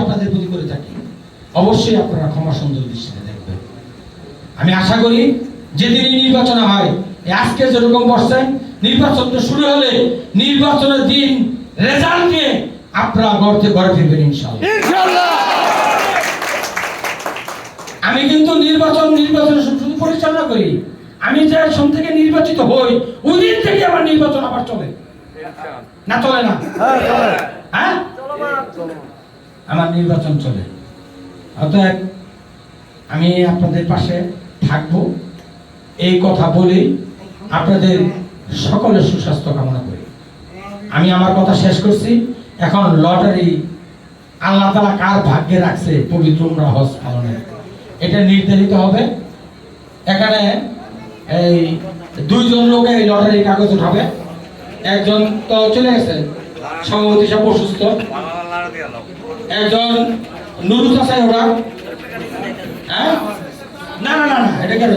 আপনাদের প্রতি করে থাকি, অবশ্যই আপনারা ক্ষমা সুন্দর দৃষ্টিতে দেখবেন। আমি আশা করি যেদিনই নির্বাচন হয়, আজকে যেরকম বসছেন, নির্বাচনটা শুরু হলে নির্বাচনের দিন রেজাল্ট নিয়ে আপনারা ঘরে ফিরবেন ইনশাআল্লাহ। আমি কিন্তু নির্বাচন শুধু পরিচালনা করি, আমি যে সব থেকে নির্বাচিত হই ওই দিন থেকে আমার নির্বাচন আবার চলে না, চলে না? হ্যাঁ, আমার নির্বাচন চলে। অতএব আমি আপনাদের পাশে থাকবো, এই কথা বলি আপনাদের সকলের সুস্বাস্থ্য কামনা করি। আমি আমার কথা শেষ করছি। এখন লটারি আল্লাহ তাআলা কার ভাগ্যে রাখছে পবিত্র উমরা হজ পালনের, এটা নির্ধারিত হবে। এখানে এই দুইজন লোকে এই লটারি কাগজ উঠাবে। একজন তো চলে গেছে, সভাপতি সাহেব অসুস্থ, একজন নুরুল চাচা ওরা, হ্যাঁ, না না না না, এটা কেন